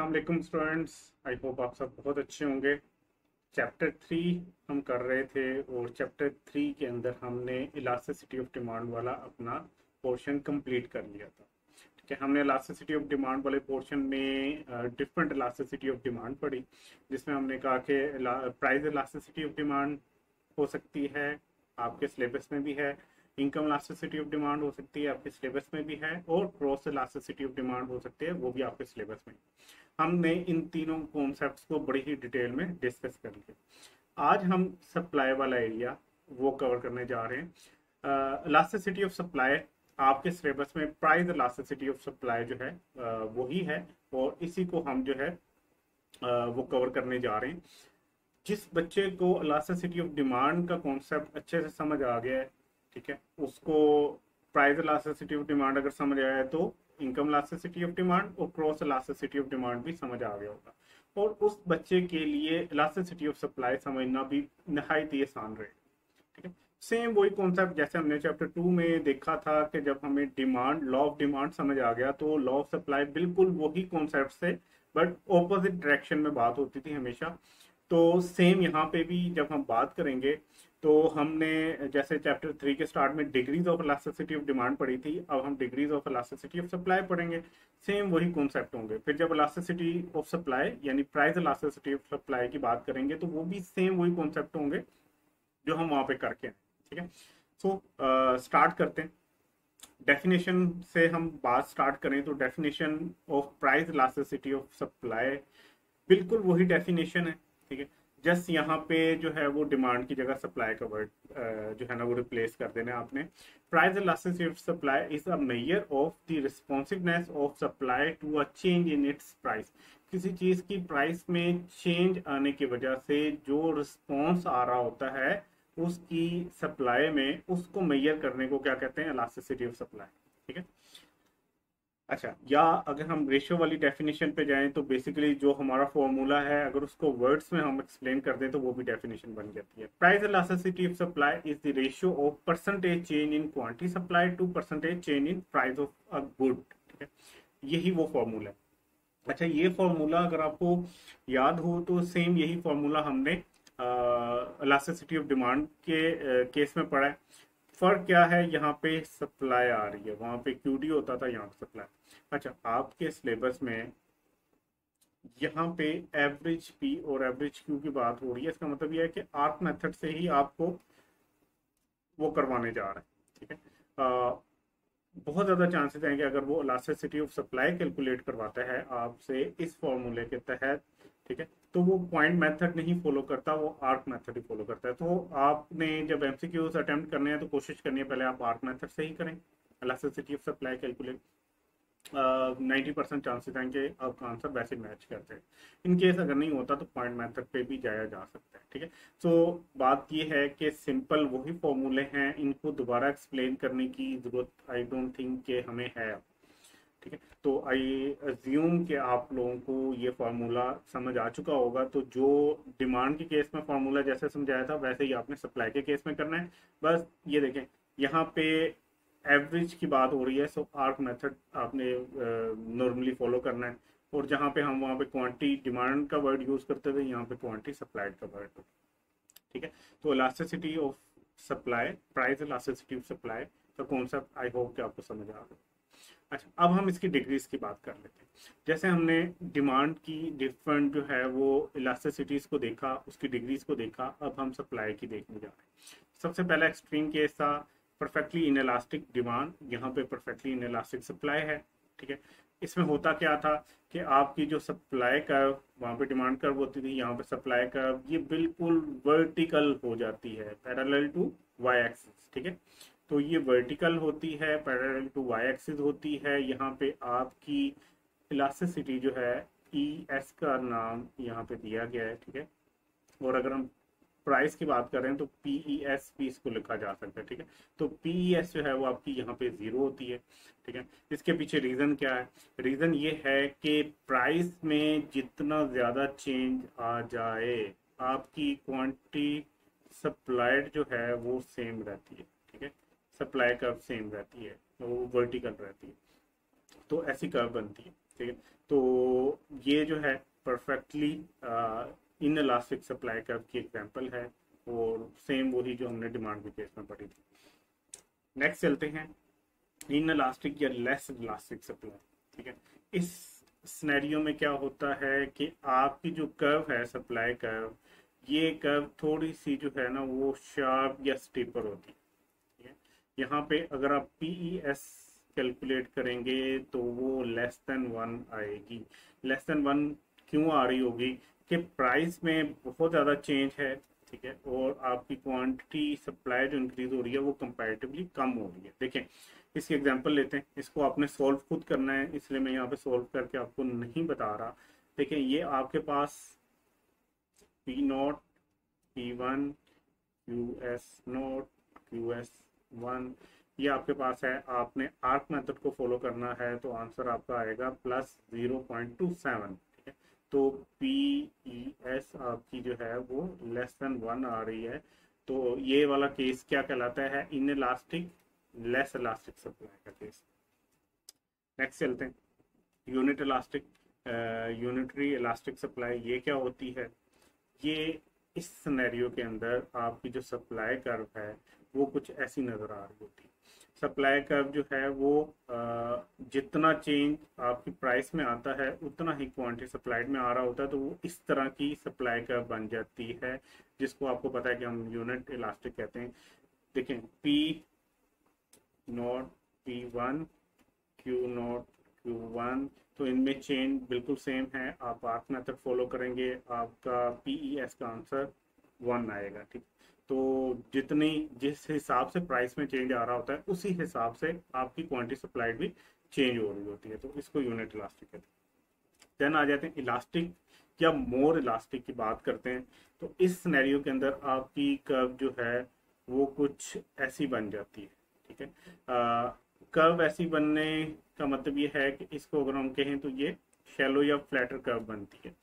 अस्सलाम वालेकुम students. I hope आप सब बहुत अच्छे होंगे। चैप्टर 3 हम कर रहे थे और चैप्टर 3 के अंदर हमने इलास्टिसिटी ऑफ डिमांड वाला अपना पोर्शन कंप्लीट कर लिया था। ठीक है, हमने इलास्टिसिटी ऑफ डिमांड वाले पोर्शन में डिफरेंट इलास्टिसिटी ऑफ डिमांड पढ़ी, जिसमें हमने कहा कि प्राइस इलास्टिसिटी ऑफ डिमांड हो सकती है, आपके सिलेबस में भी है। इनकम इलास्टिसिटी ऑफ डिमांड हो सकती है, आपके सिलेबस में भी है। और क्रॉस इलास्टिसिटी ऑफ डिमांड हो सकती है, वो भी आपके सिलेबस में। हमने इन तीनों कॉन्सेप्ट्स को बड़ी ही डिटेल में डिस्कस कर लिया। आज हम सप्लाई वाला एरिया वो कवर करने जा रहे हैं। इलास्टिसिटी ऑफ सप्लाई आपके सिलेबस में प्राइस इलास्टिसिटी ऑफ सप्लाई जो है वही है, और इसी को हम जो है वो कवर करने जा रहे हैं। जिस बच्चे को इलास्टिसिटी ऑफ डिमांड का कॉन्सेप्ट अच्छे से समझ आ गया है, ठीक है, उसको प्राइस इलास्टिसिटी ऑफ डिमांड अगर समझ आया है तो इनकम इलास्टिसिटी ऑफ डिमांड और क्रॉस इलास्टिसिटी ऑफ डिमांड भी समझ आ गया होगा। और उस बच्चे के लिए इलास्टिसिटी ऑफ सप्लाई समझना भी नहायत ही आसान रहेगा। ठीक है, सेम वही कॉन्सेप्ट जैसे हमने चैप्टर 2 में देखा था कि जब हमें डिमांड लॉ ऑफ डिमांड समझ आ गया तो लॉ ऑफ सप्लाई बिल्कुल वही कॉन्सेप्ट से बट ऑपोजिट डायरेक्शन में बात होती थी हमेशा। तो सेम यहाँ पे भी जब हम बात करेंगे तो हमने जैसे चैप्टर 3 के स्टार्ट में degrees of elasticity of demand पढ़ी थी, अब हम degrees of elasticity of supply पढ़ेंगे। सेम वही कॉन्सेप्ट होंगे। फिर जब इलास्टिसिटी ऑफ सप्लाई यानी प्राइस इलास्टिसिटी ऑफ सप्लाई की बात करेंगे तो वो भी सेम वही कॉन्सेप्ट होंगे जो हम वहां पे करके हैं। ठीक है, सो स्टार्ट करते हैं। डेफिनेशन से हम बात स्टार्ट करें तो definition of price elasticity of supply बिल्कुल वही डेफिनेशन है। ठीक है, जस्ट यहाँ पे जो है वो डिमांड की जगह सप्लाई का वर्ड जो है ना वो रिप्लेस कर देना है आपने। Price elasticity of supply is a measure of the responsiveness of supply to a change in its price. किसी चीज की प्राइस में चेंज आने की वजह से जो रिस्पॉन्स आ रहा होता है उसकी सप्लाई में, उसको मेजर करने को क्या कहते हैं? Elasticity of supply. ठीक है, अच्छा, या अगर हम रेशियो वाली डेफिनेशन पे जाएं तो बेसिकली जो हमारा फॉर्मूला है अगर उसको वर्ड्स में हम एक्सप्लेन कर दें तो वो भी डेफिनेशन बन जाती है। Price elasticity of supply is the ratio of percentage change in quantity supply to percentage change in price of a good. ठीक है, यही वो फॉर्मूला है। अच्छा, ये फॉर्मूला अगर आपको याद हो तो सेम यही फॉर्मूला हमने इलास्टिसिटी ऑफ डिमांड के केस में पढ़ा है। फर्क क्या है? यहाँ पे सप्लाई आ रही है, वहां पे क्यूडी होता था, यहाँ पे सप्लाई। अच्छा, आपके सिलेबस में यहाँ पे एवरेज पी और एवरेज क्यू की बात हो रही है। इसका मतलब यह है कि आर्क मेथड से ही आपको वो करवाने जा रहे हैं। ठीक है, बहुत ज़्यादा चांसेस हैं कि अगर वो इलास्टिसिटी ऑफ सप्लाई कैलकुलेट करवाता है आपसे इस फॉर्मूले के तहत, ठीक है, तो वो पॉइंट मेथड नहीं फॉलो करता, वो आर्क मेथड ही फॉलो करता है। तो आपने जब एमसीक्यूज अटेम्प्ट करने हैं तो कोशिश करनी है पहले आप आर्क मेथड से ही करें elasticity of supply calculate. 90% chances हैं कि आपका आंसर वैसे मैच करते हैं। इन केस अगर नहीं होता तो पॉइंट मेथड पे भी जाया जा सकता है। ठीक है, तो बात ये है कि सिंपल वही फॉर्मूले हैं, इनको दोबारा एक्सप्लेन करने की जरूरत आई डोंट थिंक कि हमें है। ठीक है, तो आई अज्यूम कि आप लोगों को ये फार्मूला समझ आ चुका होगा। तो जो डिमांड के केस में फार्मूला जैसे समझाया था वैसे ही आपने सप्लाई के केस में करना है। बस ये देखें, यहाँ पे एवरेज की बात हो रही है, सो आर्क मेथड आपने नॉर्मली फॉलो करना है। और जहाँ पे हम वहाँ पे क्वांटिटी डिमांड का वर्ड यूज करते थे, यहाँ पे क्वांटिटी सप्लाइड का वर्ड। ठीक है, तो elasticity of supply, price elasticity of supply का कॉन्सेप्ट आई होप कि आपको समझ आ गया। अच्छा, अब हम इसकी डिग्रीज की बात कर लेते हैं। जैसे हमने डिमांड की डिफरेंट जो है वो इलास्टिसिटीज को देखा, उसकी डिग्रीज को देखा, अब हम सप्लाई की देखने जा रहे हैं। सबसे पहला एक्सट्रीम केस था परफेक्टली इनइलास्टिक डिमांड, यहाँ पे परफेक्टली इनइलास्टिक सप्लाई है। ठीक है, इसमें होता क्या था कि आपकी जो सप्लाई कर्व, वहाँ पे डिमांड कर्व होती थी, यहाँ पे सप्लाई कर्व, ये बिल्कुल वर्टिकल हो जाती है पैरेलल टू वाई एक्सिस। ठीक है, तो ये वर्टिकल होती है, पैरेलल टू वाई एक्सिस होती है। यहाँ पे आपकी इलास्टिसिटी जो है ई एस का नाम यहाँ पे दिया गया है। ठीक है, और अगर हम प्राइस की बात करें तो पी ई एस भी इसको लिखा जा सकता है। ठीक है, तो पी ई एस जो है वो आपकी यहाँ पे जीरो होती है। ठीक है, इसके पीछे रीजन क्या है? रीजन ये है कि प्राइस में जितना ज्यादा चेंज आ जाए आपकी क्वांटिटी सप्लाइड जो है वो सेम रहती है। ठीक है, सप्लाई कर्व सेम रहती है, वो वर्टिकल रहती है, तो ऐसी कर्व बनती है। ठीक है। तो ये जो है perfectly in elastic supply curve की एग्जांपल है, और सेम वही जो हमने डिमांड के केस में पढ़ी थी। नेक्स्ट चलते हैं इन इलास्टिक या लेस इलास्टिक सप्लाई। ठीक है, इस सिनेरियो में क्या होता है कि आपकी जो कर्व है सप्लाई कर्व, ये कर्व थोड़ी सी जो है ना वो शार्प या स्टीपर होती है। ठीक है, यहाँ पे अगर आप PES कैलकुलेट करेंगे तो वो लेस देन 1 आएगी। लेस देन 1 क्यों आ रही होगी कि प्राइस में बहुत ज़्यादा चेंज है। ठीक है, और आपकी क्वांटिटी सप्लाई जो इंक्रीज हो रही है वो कंपैरेटिवली कम हो रही है। देखें, इसकी एग्जांपल लेते हैं, इसको आपने सॉल्व खुद करना है, इसलिए मैं यहाँ पे सॉल्व करके आपको नहीं बता रहा। देखिए, ये आपके पास P0, P1, QS0, QS1 ये आपके पास है। आपने आर्क मेथड को फॉलो करना है तो आंसर आपका आएगा +0.27। ठीक है, तो PES आपकी जो है वो लेस देन 1 आ रही है। तो ये वाला केस क्या कहलाता है? In elastic less elastic supply का केस। नेक्स्ट चलते हैं unit elastic, unitary elastic supply. ये क्या होती है? ये इस सिनेरियो के अंदर आपकी जो सप्लाई कर्व है वो कुछ ऐसी नज़र आ रही होती है। सप्लाई कर्व जो है वो जितना चेंज आपकी प्राइस में आता है उतना ही क्वांटिटी सप्लाइड में आ रहा होता है, तो वो इस तरह की सप्लाई कर्व बन जाती है, जिसको आपको पता है कि हम यूनिट इलास्टिक कहते हैं। देखें, P0, P1, Q0, Q1, तो इनमें चेंज बिल्कुल सेम है। आप आर्क मेथड फॉलो करेंगे, आपका PES का आंसर 1 आएगा। ठीक, तो जितनी जिस हिसाब से प्राइस में चेंज आ रहा होता है उसी हिसाब से आपकी क्वांटिटी सप्लाइड भी चेंज हो रही होती है, तो इसको यूनिट इलास्टिक कहते हैं। देन आ जाते हैं इलास्टिक या मोर इलास्टिक की बात करते हैं। तो इस सिनेरियो के अंदर आपकी कर्व जो है वो कुछ ऐसी बन जाती है। ठीक है, कर्व ऐसी बनने का मतलब ये है कि इसको अगर हम कहें तो ये शैलो या फ्लैटर कर्व बनती है।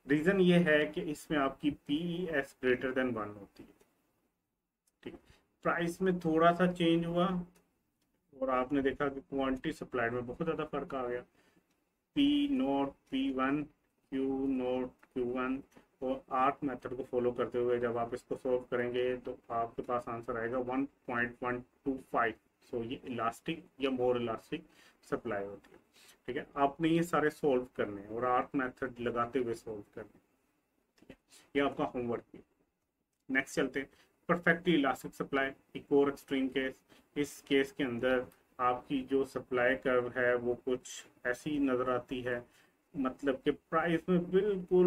रीजन ये है कि इसमें आपकी PES ग्रेटर देन 1 होती है। ठीक, प्राइस में थोड़ा सा चेंज हुआ और आपने देखा कि क्वांटिटी सप्लाइड में बहुत ज़्यादा फर्क आ गया। P0, P1, Q0, Q1, और आर्क मेथड को फॉलो करते हुए जब आप इसको सॉल्व करेंगे तो आपके पास आंसर आएगा 1.125। सो ये इलास्टिक या मोर इलास्टिक सप्लाई होती है। ठीक है, आपने ये सारे सॉल्व करने हैं और आर्क मेथड लगाते हुए सॉल्व करने। ठीक है, ये आपका होमवर्क है। नेक्स्ट चलते हैं परफेक्टली इलास्टिक सप्लाई, एक और एक्सट्रीम केस। इस केस के अंदर आपकी जो सप्लाई कर्व है वो कुछ ऐसी नज़र आती है, मतलब कि प्राइस में बिल्कुल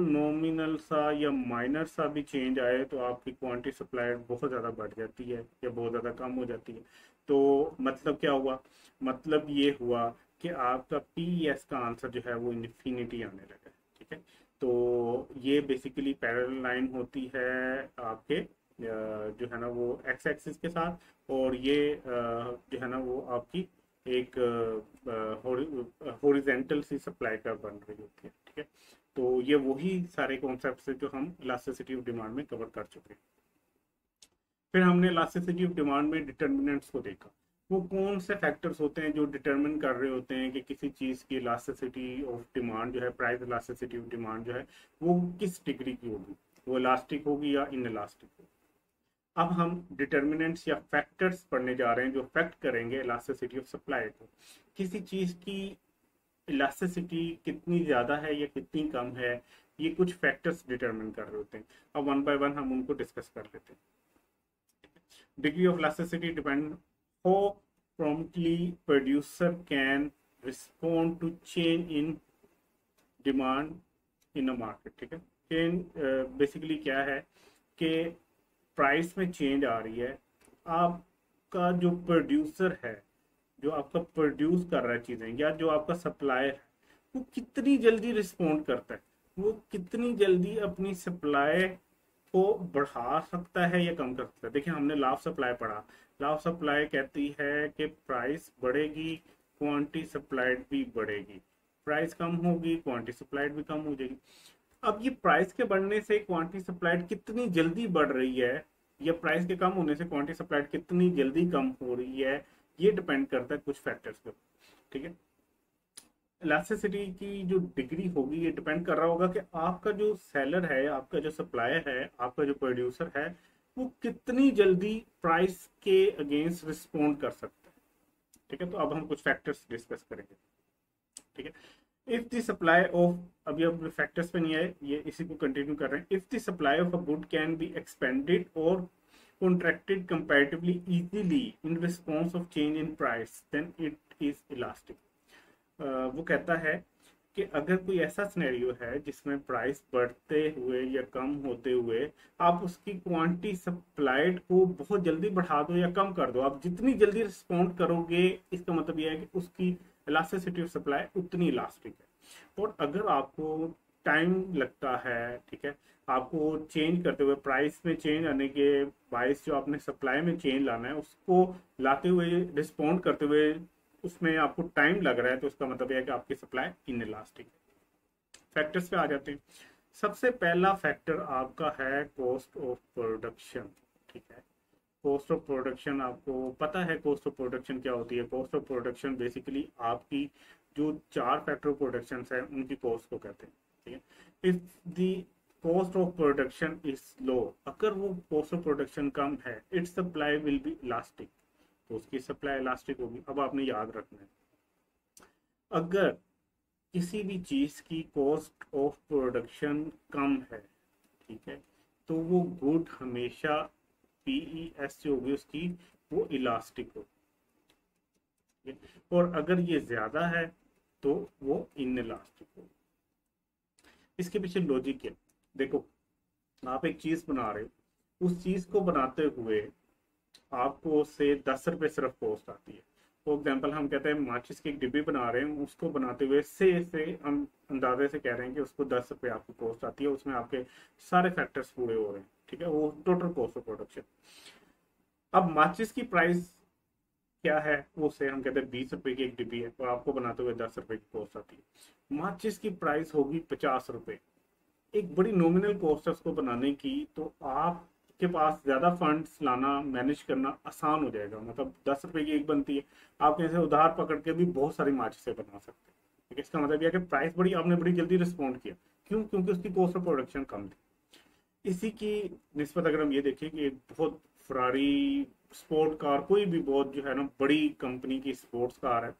नॉमिनल सा या माइनर सा भी चेंज आए तो आपकी क्वांटिटी सप्लाई बहुत ज़्यादा बढ़ जाती है या बहुत ज़्यादा कम हो जाती है। तो मतलब क्या हुआ? मतलब ये हुआ कि आपका PES का आंसर जो है वो इन्फिनिटी आने लगा। ठीक है, तो ये बेसिकली पैरेलल लाइन होती है आपके जो है ना वो एक्स एक्सिस के साथ, और ये जो है ना वो आपकी एक हॉरिजेंटल सी सप्लाई कर बन रही होती है। ठीक है, तो ये वही सारे कॉन्सेप्ट्स हैं जो हम इलास्टिसिटी ऑफ डिमांड में कवर कर चुके हैं। फिर हमने इलास्टिसिटी ऑफ डिमांड में डिटर्मिनेंट्स को देखा। वो कौन से फैक्टर्स होते हैं जो डिटरमिन कर रहे होते हैं कि किसी चीज़ की इलास्टिसिटी ऑफ डिमांड जो है, प्राइस इलास्टिसिटी ऑफ डिमांड जो है वो किस डिग्री की होगी, वो इलास्टिक होगी या इन इलास्टिक होगी। अब हम डिटर्मिनेंट्स या फैक्टर्स पढ़ने जा रहे हैं जो फैक्ट करेंगे इलास्टिसिटी ऑफ सप्लाई को। किसी चीज़ की इलास्टिसिटी कितनी ज़्यादा है या कितनी कम है, ये कुछ फैक्टर्स डिटरमिन कर रहे होते हैं। अब वन बाय वन हम उनको डिस्कस कर लेते हैं। Degree of elasticity depend how promptly producer can respond to change in demand in a market। ठीक है, चेंज बेसिकली क्या है कि प्राइस में चेंज आ रही है, आपका जो प्रोड्यूसर है, जो आपका प्रोड्यूस कर रहा है चीज़ें, या जो आपका सप्लायर है, वो कितनी जल्दी रिस्पॉन्ड करता है, वो कितनी जल्दी अपनी सप्लाई को बढ़ा सकता है या कम कर सकता है। देखिए, हमने लॉ ऑफ सप्लाई पढ़ा। लॉ ऑफ सप्लाई कहती है कि प्राइस बढ़ेगी, क्वांटिटी सप्लाइड भी बढ़ेगी। प्राइस कम होगी, क्वांटिटी सप्लाइड भी कम हो जाएगी। अब ये प्राइस के बढ़ने से क्वांटिटी सप्लाइड कितनी जल्दी बढ़ रही है या प्राइस के कम होने से क्वांटिटी सप्लाइड कितनी जल्दी कम हो रही है, ये डिपेंड करता है कुछ फैक्टर्स पे। ठीक है, इलास्टिसिटी की जो डिग्री होगी ये डिपेंड कर रहा होगा कि आपका जो सेलर है, आपका जो सप्लायर है, आपका जो प्रोड्यूसर है, वो कितनी जल्दी प्राइस के अगेंस्ट रिस्पॉन्ड कर सकता है। ठीक है, तो अब हम कुछ फैक्टर्स डिस्कस करेंगे। ठीक है, इफ द सप्लाई ऑफ, अभी अब फैक्टर्स पे नहीं आए, ये इसी को कंटिन्यू कर रहे हैं। If the supply of a good can be expanded और contracted comparatively easily in response of change in price, then it is elastic। वो कहता है कि अगर कोई ऐसा सिनेरियो है जिसमें प्राइस बढ़ते हुए या कम होते हुए आप उसकी क्वांटिटी सप्लाइड को बहुत जल्दी बढ़ा दो या कम कर दो, आप जितनी जल्दी रिस्पॉन्ड करोगे, इसका मतलब यह है कि उसकी इलास्टिसिटी ऑफ सप्लाई उतनी इलास्टिक है। और अगर आपको टाइम लगता है, ठीक है, आपको चेंज करते हुए, प्राइस में चेंज आने के बायस जो आपने सप्लाई में चेंज लाना है उसको लाते हुए, रिस्पॉन्ड करते हुए उसमें आपको टाइम लग रहा है, तो उसका मतलब यह है कि आपकी सप्लाई इनइलास्टिक है। फैक्टर्स पे आ जाते हैं। सबसे पहला फैक्टर आपका है कॉस्ट ऑफ प्रोडक्शन। ठीक है, कॉस्ट ऑफ प्रोडक्शन आपको पता है, कॉस्ट ऑफ प्रोडक्शन क्या होती है? कॉस्ट ऑफ प्रोडक्शन बेसिकली आपकी जो 4 फैक्टर ऑफ प्रोडक्शन है उनकी कॉस्ट को कहते हैं। ठीक है, if the cost of production is low, अगर वो कॉस्ट ऑफ प्रोडक्शन कम है, it's supply will be elastic, तो उसकी सप्लाई इलास्टिक होगी। अब आपने याद रखना है, अगर किसी भी चीज की कॉस्ट ऑफ प्रोडक्शन कम है, ठीक है, तो वो गुड हमेशा पीईएस जो होगी उसकी वो इलास्टिक होगी, और अगर ये ज्यादा है तो वो इनइलास्टिक होगी। इसके पीछे लॉजिक है, देखो आप एक चीज बना रहे हो, उस चीज को बनाते हुए आपको से 10 रुपए सिर्फ कॉस्ट आती है। फॉर एग्जाम्पल हम कहते हैं माचिस की एक डिब्बी बना रहे हैं, उसको बनाते हुए से हम अंदाजे से कह रहे हैं कि उसको 10 रुपए आपको कॉस्ट आती है, उसमें आपके सारे फैक्टर्स पूरे हो रहे हैं। ठीक है, वो टोटल कॉस्ट ऑफ प्रोडक्शन। अब माचिस की प्राइस क्या है? वो से हम कहते हैं 20 रुपए की एक डिब्बी है, और आपको बनाते हुए 10 रुपए की कॉस्ट आती है। माचिस की प्राइस होगी 50 रुपए, एक बड़ी नॉमिनल कॉस्ट है उसको बनाने की, तो आपके पास ज्यादा फंड्स लाना, मैनेज करना आसान हो जाएगा। मतलब 10 रुपए की एक बनती है, आप कैसे उधार पकड़ के भी बहुत सारी माचिसें बना सकते हैं। ठीक है, इसका मतलब यह कि प्राइस बड़ी, आपने बड़ी जल्दी रिस्पॉन्ड किया, क्यों? क्योंकि उसकी कॉस्ट ऑफ प्रोडक्शन कम थी। इसी की निस्बत अगर हम ये देखें कि एक बहुत फरारी स्पोर्ट कार, कोई भी बहुत जो है ना बड़ी कंपनी की स्पोर्ट्स कार है,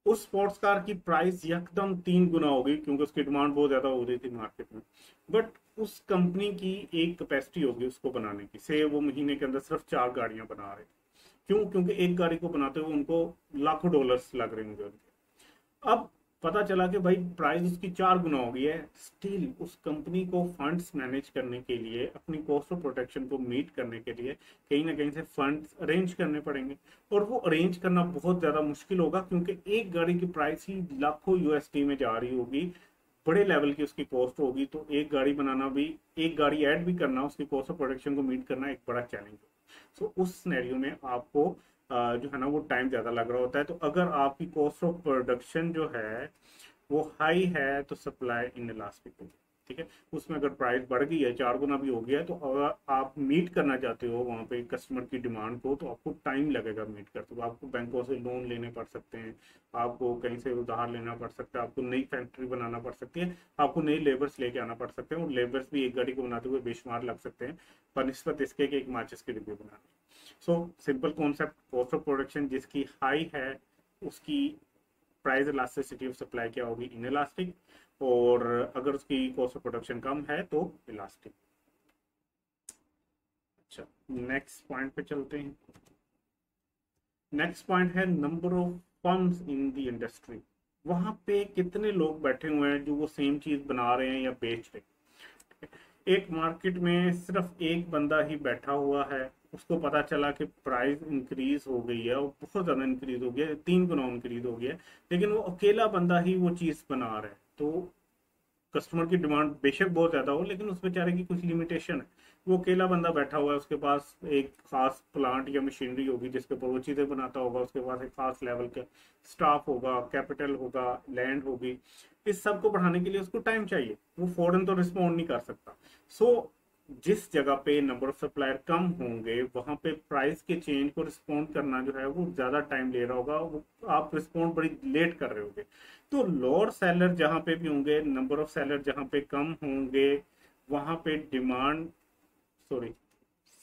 उस स्पोर्ट्स कार की प्राइस एकदम 3 गुना हो गई, क्योंकि उसकी डिमांड बहुत ज्यादा हो रही थी मार्केट में। बट उस कंपनी की एक कैपेसिटी होगी उसको बनाने की, से वो महीने के अंदर सिर्फ 4 गाड़ियां बना रहे। क्यों? क्योंकि एक गाड़ी को बनाते हुए उनको लाखों डॉलर्स लग रहे होंगे उनके। अब पता चला कि भाई प्राइस उसकी 4 गुना हो गई है, स्टिल उस कंपनी को फंड्स मैनेज करने के लिए, अपनी कॉस्ट ऑफ प्रोटेक्शन को मीट करने के लिए कहीं ना कहीं से फंड्स अरेंज करने पड़ेंगे, और वो अरेंज करना बहुत ज्यादा मुश्किल होगा, क्योंकि एक गाड़ी की प्राइस ही लाखों यूएसडी में जा रही होगी, बड़े लेवल की उसकी कॉस्ट होगी। तो एक गाड़ी बनाना भी, एक गाड़ी ऐड भी करना, उसकी कॉस्ट ऑफ प्रोडक्शन को मीट करना एक बड़ा चैलेंज है। सो उस सिनेरियो में आपको जो है ना वो टाइम ज़्यादा लग रहा होता है। तो अगर आपकी कॉस्ट ऑफ प्रोडक्शन जो है वो हाई है तो सप्लाई इन इलास्टिक होगी। ठीक है, उसमें अगर प्राइस बढ़ गई है, 4 गुना भी हो गया है, तो अगर आप मीट करना चाहते हो वहाँ पे कस्टमर की डिमांड को, तो आपको टाइम लगेगा मीट करते हुए। आपको बैंकों से लोन लेने पड़ सकते हैं, आपको कहीं से उधार लेना पड़ सकता है, आपको नई फैक्ट्री बनाना पड़ सकती है, आपको नई लेबर्स लेके आना पड़ सकते हैं, और लेबर्स भी एक गाड़ी को बनाते हुए बेशुमार लग सकते हैं बनिस्बत इसके कि एक माचिस की डिब्बी बनाने। So simple concept, cost of production जिसकी हाई है उसकी प्राइस इलास्टिसिटी ऑफ सप्लाई क्या होगी? इनइलास्टिक, और अगर उसकी कॉस्ट ऑफ प्रोडक्शन कम है तो इलास्टिक। अच्छा, नेक्स्ट पॉइंट पे चलते हैं। नेक्स्ट पॉइंट है number of firms in the industry. वहां पे कितने लोग बैठे हुए हैं जो वो सेम चीज बना रहे हैं या बेच रहे हैं। एक मार्केट में सिर्फ एक बंदा ही बैठा हुआ है, उसको पता चला कि प्राइस इंक्रीज हो गई है, और बहुत ज्यादा इंक्रीज हो गया है, 3 गुना इंक्रीज हो गया है, लेकिन वो अकेला बंदा ही वो चीज बना रहा है। तो कस्टमर की डिमांड बेशक बहुत ज्यादा हो, लेकिन उस बेचारे की कुछ लिमिटेशन है। वो अकेला बंदा बैठा हुआ है, उसके पास एक खास प्लांट या मशीनरी होगी जिसके ऊपर वो चीजें बनाता होगा, उसके पास एक खास लेवल का स्टाफ होगा, कैपिटल होगा, लैंड होगी। इस सब को बढ़ाने के लिए उसको टाइम चाहिए, वो फौरन तो रिस्पॉन्ड नहीं कर सकता। सो जिस जगह पे नंबर ऑफ सप्लायर कम होंगे वहां पे प्राइस के चेंज को रिस्पॉन्ड करना जो है वो ज्यादा टाइम ले रहा होगा, वो आप रिस्पॉन्ड बड़ी लेट कर रहे होगे। तो लोअर सेलर जहां पे भी होंगे, नंबर ऑफ सेलर जहां पे कम होंगे, वहां पे डिमांड, सॉरी,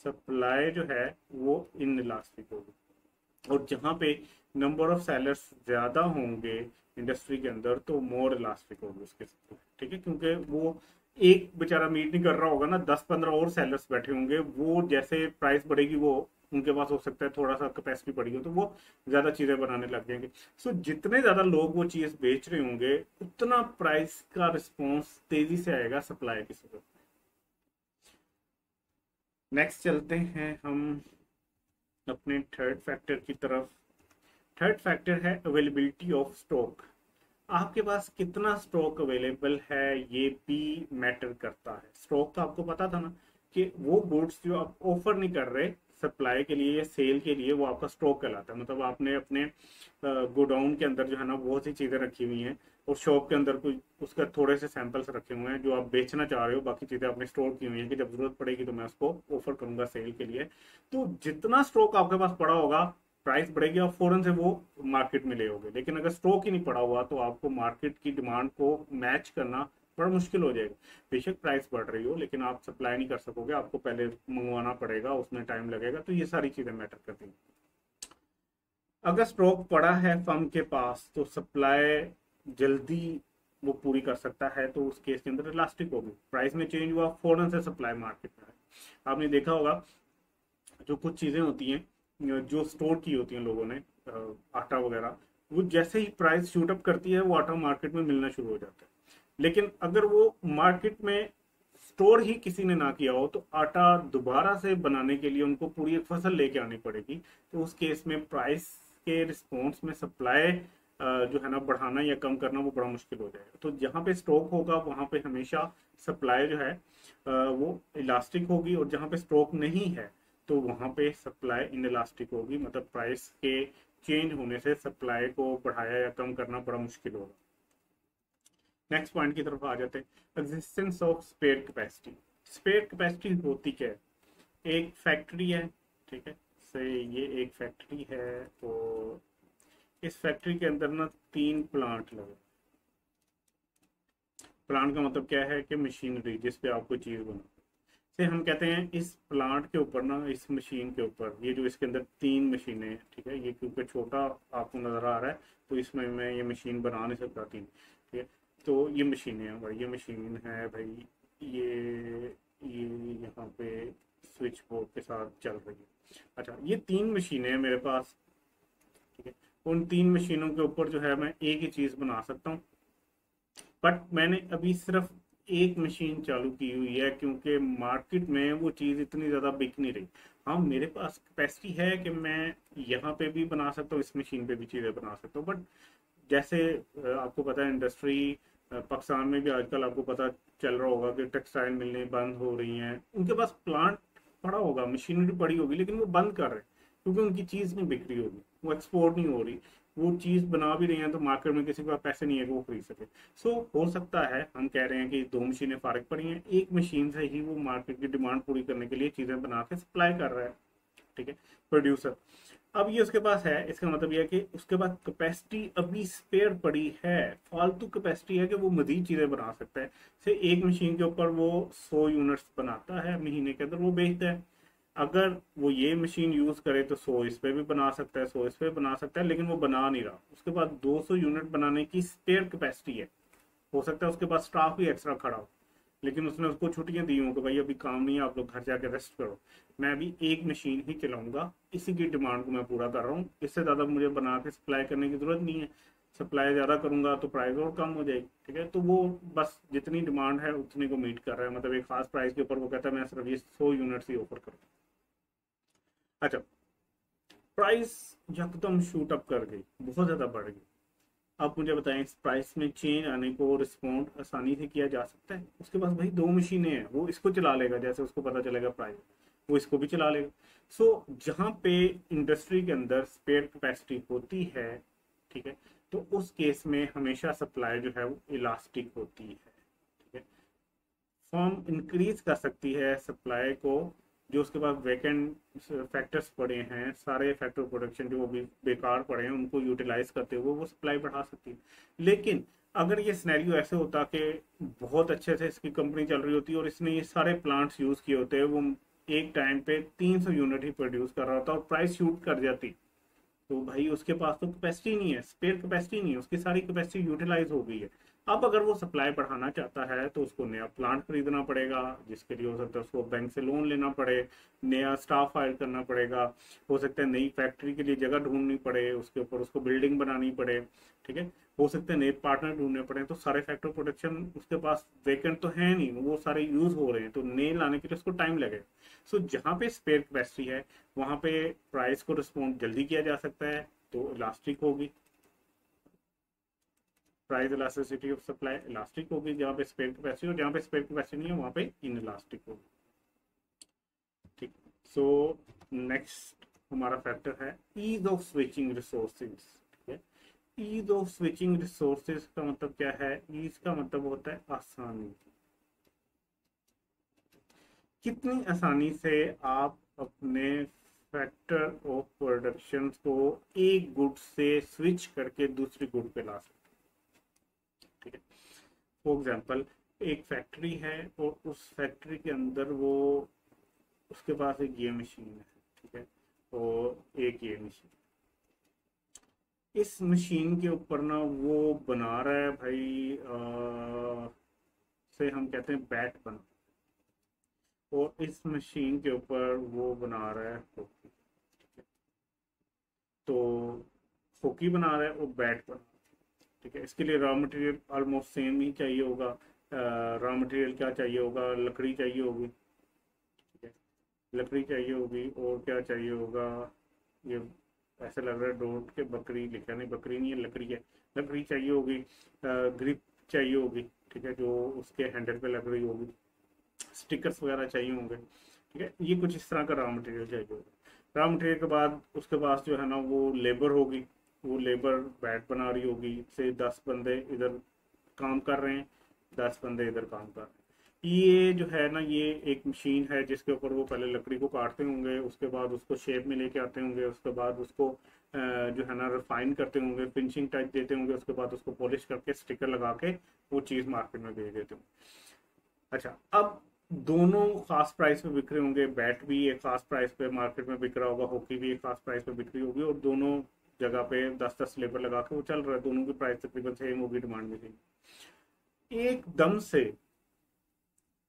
सप्लाई जो है वो इनइलास्टिक होगी। और जहां पे नंबर ऑफ सेलर्स ज्यादा होंगे इंडस्ट्री के अंदर, तो मोर इलास्टिक होगी उसके साथ, ठीक है, क्योंकि वो एक बेचारा मीट नहीं कर रहा होगा ना, 10-15 और सेलर्स बैठे होंगे, वो जैसे प्राइस बढ़ेगी वो उनके पास हो सकता है थोड़ा सा कैपेसिटी बढ़ी हो तो वो ज्यादा चीजें बनाने लग जाएंगे। सो जितने ज्यादा लोग वो चीज बेच रहे होंगे उतना प्राइस का रिस्पॉन्स तेजी से आएगा सप्लाई की सूरत। नेक्स्ट चलते हैं हम अपने थर्ड फैक्टर की तरफ। थर्ड फैक्टर है अवेलेबिलिटी ऑफ स्टॉक। आपके पास कितना स्टॉक अवेलेबल है ये भी मैटर करता है। स्टॉक तो आपको पता था ना कि वो गुड्स जो आप ऑफर नहीं कर रहे सप्लाई के लिए या सेल के लिए, वो आपका स्टॉक कहलाता है। मतलब आपने अपने गोडाउन के अंदर जो है ना बहुत सी चीजें रखी हुई हैं और शॉप के अंदर कोई उसका थोड़े से सैंपल्स रखे हुए हैं जो आप बेचना चाह रहे हो, बाकी चीजें आपने स्टोर की हुई हैं कि जब जरूरत पड़ेगी तो मैं उसको ऑफर करूंगा सेल के लिए। तो जितना स्टॉक आपके पास पड़ा होगा, प्राइस बढ़ेगी आप फौरन से वो मार्केट में ले होगे। लेकिन अगर स्टॉक ही नहीं पड़ा हुआ तो आपको मार्केट की डिमांड को मैच करना बड़ा मुश्किल हो जाएगा। बेशक प्राइस बढ़ रही हो लेकिन आप सप्लाई नहीं कर सकोगे, आपको पहले मंगवाना पड़ेगा, उसमें टाइम लगेगा। तो ये सारी चीजें मैटर करती हैं। अगर स्टॉक पड़ा है फर्म के पास तो सप्लाई जल्दी वो पूरी कर सकता है, तो उस केस के अंदर इलास्टिक होगी। प्राइस में चेंज हुआ फौरन से सप्लाई मार्केट में है। आपने देखा होगा जो कुछ चीजें होती हैं जो स्टोर की होती हैं लोगों ने, आटा वगैरह, वो जैसे ही प्राइस शूट अप करती है वो आटा मार्केट में मिलना शुरू हो जाता है। लेकिन अगर वो मार्केट में स्टोर ही किसी ने ना किया हो तो आटा दोबारा से बनाने के लिए उनको पूरी एक फसल लेके आनी पड़ेगी। तो उस केस में प्राइस के रिस्पॉन्स में सप्लाई जो है ना बढ़ाना या कम करना वो बड़ा मुश्किल हो जाएगा। तो जहाँ पे स्टॉक होगा वहां पे हमेशा सप्लाई जो है वो इलास्टिक होगी, और जहाँ पे स्टॉक नहीं है तो वहां पे सप्लाई इनइलास्टिक होगी। मतलब प्राइस के चेंज होने से सप्लाई को बढ़ाया या कम करना बड़ा मुश्किल होगा। नेक्स्ट पॉइंट की तरफ आ जाते हैं, existence of spare capacity. Spare capacity होती क्या है? एक फैक्ट्री है, ठीक है, से ये एक फैक्ट्री है और इस फैक्ट्री के अंदर ना 3 प्लांट लगे। प्लांट का मतलब क्या है कि मशीनरी जिसपे आप कोई चीज बना से हम कहते हैं इस प्लांट के ऊपर ना, इस मशीन के ऊपर, ये जो इसके अंदर 3 मशीनें हैं, ठीक है, ये क्योंकि छोटा आपको नजर आ रहा है तो इसमें मैं ये मशीन बना नहीं सकता 3, ठीक है। तो ये मशीनें हैं भाई, ये मशीन है भाई, ये यहाँ पे स्विच बोर्ड के साथ चल रही है। अच्छा, ये 3 मशीनें हैं मेरे पास, ठीक है। उन 3 मशीनों के ऊपर जो है मैं एक ही चीज बना सकता हूँ, बट मैंने अभी सिर्फ एक मशीन चालू की हुई है क्योंकि मार्केट में वो चीज़ इतनी ज़्यादा बिक नहीं रही। हाँ, मेरे पास कैपेसिटी है कि मैं यहाँ पे भी बना सकता हूँ, इस मशीन पे भी चीज़ें बना सकता हूँ, बट जैसे आपको पता है इंडस्ट्री पाकिस्तान में भी आजकल आपको पता चल रहा होगा कि टेक्सटाइल मिलें बंद हो रही हैं। उनके पास प्लांट पड़ा होगा, मशीनरी पड़ी होगी, लेकिन वो बंद कर रहे हैं क्योंकि उनकी चीज़ नहीं बिक रही होगी, वो एक्सपोर्ट नहीं हो रही। वो चीज़ बना भी रही हैं तो मार्केट में किसी के पास पैसे नहीं है कि वो खरीद सके। सो हो सकता है हम कह रहे हैं कि 2 मशीनें फारिग पड़ी हैं, एक मशीन से ही वो मार्केट की डिमांड पूरी करने के लिए चीज़ें बना के सप्लाई कर रहा है, ठीक है, प्रोड्यूसर। अब ये उसके पास है, इसका मतलब ये है कि उसके पास कैपेसिटी अभी स्पेयर पड़ी है, फालतू कैपेसिटी है कि वो मजीद चीजें बना सकता है। से एक मशीन के ऊपर वो 100 यूनिट्स बनाता है महीने के अंदर, वो बेचता है। अगर वो ये मशीन यूज करे तो 100 इस पे भी बना सकता है, 100 इस पे बना सकता है, लेकिन वो बना नहीं रहा। उसके पास 200 यूनिट बनाने की स्पेयर कैपेसिटी है। हो सकता है उसके पास स्टाफ भी एक्स्ट्रा खड़ा हो, लेकिन उसने उसको छुट्टियां दी हों कि भाई अभी काम नहीं है, आप लोग घर जाके रेस्ट करो, मैं अभी एक मशीन ही चलाऊंगा, इसी की डिमांड को मैं पूरा कर रहा हूँ, इससे ज़्यादा मुझे बना के सप्लाई करने की ज़रूरत नहीं है। सप्लाई ज़्यादा करूंगा तो प्राइस और कम हो जाएगी, ठीक है। तो वो बस जितनी डिमांड है उतनी को मीट कर रहा है, मतलब एक खास प्राइस के ऊपर वो कहता है मैं सिर्फ ये 100 यूनिट्स ही ऑफर करूँ। अच्छा, प्राइस यकदम शूट अप कर गई, बहुत ज़्यादा बढ़ गई। आप मुझे बताएं इस प्राइस में चेंज आने को रिस्पॉन्ड आसानी से किया जा सकता है? उसके पास भाई 2 मशीनें हैं, वो इसको चला लेगा, जैसे उसको पता चलेगा प्राइस वो इसको भी चला लेगा। सो जहां पे इंडस्ट्री के अंदर स्पेयर कैपेसिटी होती है, ठीक है, तो उस केस में हमेशा सप्लाई जो है वो इलास्टिक होती है, ठीक है। फर्म इंक्रीज कर सकती है सप्लाई को, जो उसके पास वैकेंट फैक्टर्स पड़े हैं, सारे फैक्टर प्रोडक्शन जो भी बेकार पड़े हैं उनको यूटिलाइज करते हुए वो सप्लाई बढ़ा सकती है। लेकिन अगर ये सिनेरियो ऐसे होता कि बहुत अच्छे से इसकी कंपनी चल रही होती और इसने ये सारे प्लांट्स यूज किए होते, वो एक टाइम पे 300 यूनिट ही प्रोड्यूस कर रहा होता और प्राइस शूट कर जाती, तो भाई उसके पास तो कैपेसिटी नहीं है, स्पेयर कैपेसिटी नहीं है, उसकी सारी कैपेसिटी यूटिलाइज हो गई है। अब अगर वो सप्लाई बढ़ाना चाहता है तो उसको नया प्लांट खरीदना पड़ेगा, जिसके लिए हो सकता है उसको बैंक से लोन लेना पड़े, नया स्टाफ हायर करना पड़ेगा, हो सकता है नई फैक्ट्री के लिए जगह ढूंढनी पड़े, उसके ऊपर उसको बिल्डिंग बनानी पड़े, ठीक है, हो सकते हैं नए पार्टनर ढूंढने पड़े। तो सारे फैक्टर प्रोडक्शन उसके पास वेकेंट तो है नहीं, वो सारे यूज हो रहे हैं, तो नए लाने के लिए उसको टाइम लगेगा। सो जहाँ पे स्पेयर कैपेसिटी है वहां पे प्राइस को रिस्पॉन्ड जल्दी किया जा सकता है, तो इलास्टिक होगी, price elasticity of supply elastic होगी जहाँ पे स्पेयर कैपेसिटी, और जहाँ पे स्पेयर कैपेसिटी नहीं है वहां पे इन इलास्टिक होगी। ठीक, सो नेक्स्ट हमारा फैक्टर है ईज ऑफ स्विचिंग रिसोर्सेज। ठीक है, ईज ऑफ स्विचिंग रिसोर्सेज का मतलब क्या है? ईज का मतलब होता है आसानी, कितनी आसानी से आप अपने फैक्टर ऑफ प्रोडक्शन को एक गुड से स्विच करके दूसरी गुड पे ला सकते हैं। ठीक है, फॉर एग्जांपल एक फैक्ट्री है और उस फैक्ट्री के अंदर वो उसके पास एक ये मशीन है, ठीक है, और एक ये मशीन, इस मशीन के ऊपर ना वो बना रहा है भाई से हम कहते हैं बैट बना, और इस मशीन के ऊपर वो बना रहा है होकी, तो होकी बना रहा है और बैट बना, ठीक है, इसके लिए रॉ मटेरियल ऑलमोस्ट सेम ही चाहिए होगा। रॉ मटेरियल क्या चाहिए होगा? लकड़ी चाहिए होगी, ठीक है, लकड़ी चाहिए होगी, और क्या चाहिए होगा? ये ऐसे लग रहा है डोट के बकरी लिखा, नहीं बकरी नहीं है, लकड़ी है, लकड़ी चाहिए होगी, ग्रिप चाहिए होगी, ठीक है, जो उसके हैंडल पे लग रही होगी, स्टिकर्स वगैरह चाहिए होंगे, ठीक है, ये कुछ इस तरह का रॉ मटेरियल चाहिए होगा। रॉ मटेरियल के बाद उसके पास जो है ना वो लेबर होगी, वो लेबर बैट बना रही होगी, से 10 बंदे इधर काम कर रहे हैं, 10 बंदे इधर काम कर रहे हैं। ये जो है ना ये एक मशीन है जिसके ऊपर वो पहले लकड़ी को काटते होंगे, उसके बाद उसको शेप में लेके आते होंगे, उसके बाद उसको जो है ना रिफाइन करते होंगे, फिनिशिंग टाइप देते होंगे, उसके बाद उसको पॉलिश करके स्टिकर लगा के वो चीज़ मार्केट में भेज देते होंगे। अच्छा, अब दोनों खास प्राइस पे बिक रहे होंगे, बैट भी एक खास प्राइस पे मार्केट में बिक रहा होगा, हॉकी भी एक खास प्राइस पे बिक रही होगी, और दोनों जगह पे 10-10 लेबर लगा के वो चल रहा है, दोनों की प्राइस तकरीबन सेम होगी, डिमांड भी सेम। एकदम से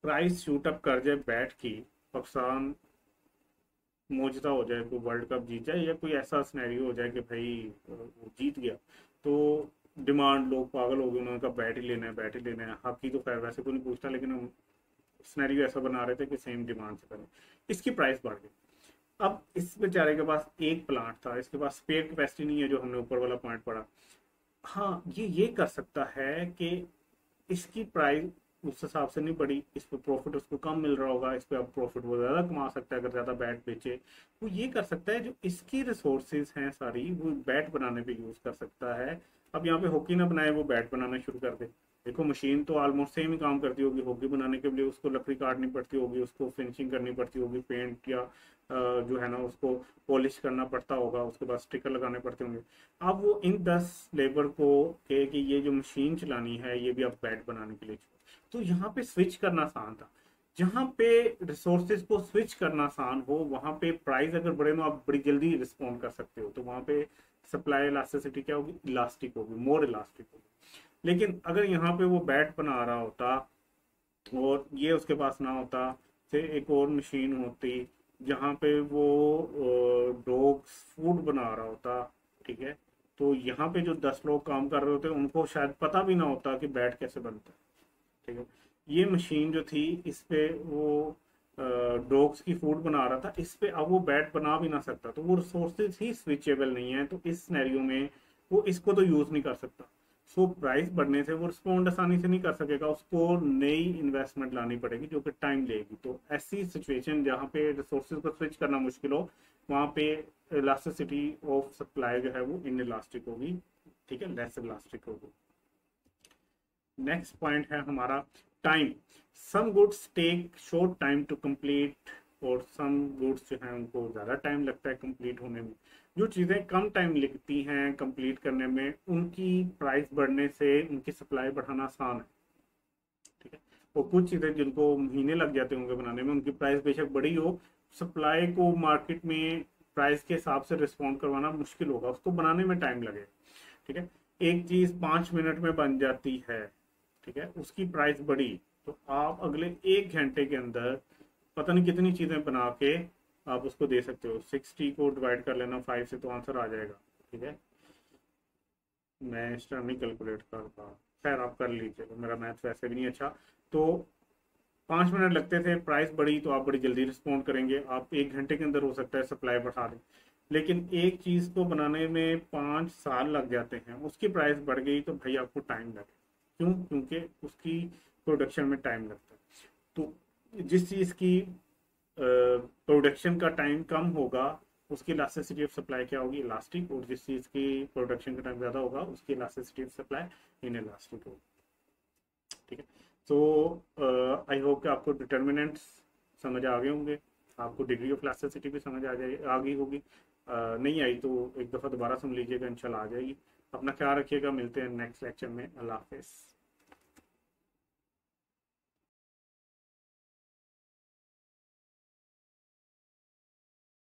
प्राइस शूट अप कर जाए बैट की, पाकिस्तान मौजूदा हो जाए, कोई वर्ल्ड कप जीत जाए, या कोई ऐसा सिनेरियो हो जाए कि भाई वो जीत गया, तो डिमांड, लोग पागल हो गए, उन्होंने कहा बैट ही लेना है, बैट ही लेना है। हॉकी तो खैर वैसे कोई नहीं पूछता, लेकिन हम सिनेरियो ऐसा बना रहे थे कि सेम डिमांड से करें, इसकी प्राइस बढ़ गई। अब इस बेचारे के पास एक प्लांट था, इसके पास स्पेयर कैपेसिटी नहीं है, जो हमने ऊपर वाला पॉइंट पढ़ा। हाँ, ये कर सकता है कि इसकी प्राइस उस हिसाब से नहीं बढ़ी, इस पर प्रॉफिट उसको कम मिल रहा होगा, इस पर अब प्रॉफिट वो ज़्यादा कमा सकता है अगर ज़्यादा बैट बेचे। वो ये कर सकता है जो इसकी रिसोर्सेज हैं सारी वो बैट बनाने पे यूज़ कर सकता है। अब यहाँ पे हॉकी ना बनाए, वो बैट बनाना शुरू कर दे। देखो मशीन तो ऑलमोस्ट सेम ही काम करती होगी, हॉकी बनाने के लिए उसको लकड़ी काटनी पड़ती होगी, उसको फिनिशिंग करनी पड़ती होगी, पेंट या जो है ना उसको पॉलिश करना पड़ता होगा, उसके बाद स्टिकर लगाने पड़ते होंगे। अब वो इन 10 लेबर को कहे कि ये जो मशीन चलानी है ये भी आप बैट बनाने के लिए, तो यहाँ पे स्विच करना आसान था। जहाँ पे रिसोर्सेज को स्विच करना आसान हो वहां पे प्राइस अगर बढ़े तो आप बड़ी जल्दी रिस्पॉन्ड कर सकते हो, तो वहां पे सप्लाई इलास्टिसिटी क्या होगी? इलास्टिक होगी, मोर इलास्टिक होगी। लेकिन अगर यहाँ पे वो बैट बना रहा होता और ये उसके पास ना होता, से एक और मशीन होती जहाँ पे वो डॉग्स फूड बना रहा होता, ठीक है, तो यहाँ पे जो 10 लोग काम कर रहे होते उनको शायद पता भी ना होता कि बैट कैसे बनता है, ठीक है। ये मशीन जो थी इस पे वो डॉग्स की फूड बना रहा था, इस पे अब वो बैट बना भी ना सकता, तो वो रिसोर्सेज ही स्विचेबल नहीं है, तो इस सिनेरियो में वो इसको तो यूज नहीं कर सकता। सो प्राइस बढ़ने से वो रिस्पॉन्ड आसानी से नहीं कर सकेगा, उसको नई इन्वेस्टमेंट लानी पड़ेगी जो कि टाइम लेगी। तो ऐसी सिचुएशन जहाँ पे रिसोर्सेज को स्विच करना मुश्किल हो वहाँ पे इलास्टिसिटी ऑफ सप्लाई जो है वो इन इलास्टिक होगी, ठीक है, लेस इलास्टिक होगी। नेक्स्ट पॉइंट है हमारा time. Some goods take short time to complete, और सम गुड्स जो है उनको ज़्यादा टाइम लगता है कंप्लीट होने में। जो चीज़ें कम टाइम लगती हैं कंप्लीट करने में, उनकी प्राइस बढ़ने से उनकी सप्लाई बढ़ाना आसान है, ठीक है। और कुछ चीज़ें जिनको महीने लग जाते होंगे बनाने में, उनकी प्राइस बेशक बड़ी हो, सप्लाई को मार्केट में प्राइस के हिसाब से रिस्पॉन्ड करवाना मुश्किल होगा, उसको बनाने में टाइम लगेगा, ठीक है। एक चीज़ 5 मिनट में बन जाती है, ठीक है, उसकी प्राइस बढ़ी, तो आप अगले 1 घंटे के अंदर पता नहीं कितनी चीज़ें बना के आप उसको दे सकते हो। 60 को डिवाइड कर लेना 5 से तो आंसर आ जाएगा, ठीक है। मैं इस टाइम नहीं कैलकुलेट कर पा, खैर आप कर लीजिएगा, मेरा मैथ वैसे भी नहीं अच्छा। तो 5 मिनट लगते थे, प्राइस बढ़ी तो आप बड़ी जल्दी रिस्पॉन्ड करेंगे, आप 1 घंटे के अंदर हो सकता है सप्लाई बढ़ा दें। लेकिन एक चीज़ को बनाने में 5 साल लग जाते हैं, उसकी प्राइस बढ़ गई तो भाई आपको टाइम लगे। क्यों? क्योंकि उसकी प्रोडक्शन में टाइम लगता है। तो जिस चीज़ की प्रोडक्शन का टाइम कम होगा, उसकी इलास्टिसिटी ऑफ सप्लाई क्या होगी? इलास्टिक। और जिस चीज़ की प्रोडक्शन का टाइम ज़्यादा होगा, उसकी elasticity of supply in elastic होगी, ठीक है। तो आई होप कि आपको डिटर्मिनेंट्स समझ आ गए होंगे, आपको डिग्री ऑफ इलास्टिसिटी भी समझ आ गई होगी। नहीं आई तो एक दफ़ा दोबारा सुन लीजिएगा, इंशाल्लाह आ जाएगी। अपना ख्याल रखिएगा, मिलते हैं नेक्स्ट लेक्चर में। अल्लाह हाफिज़।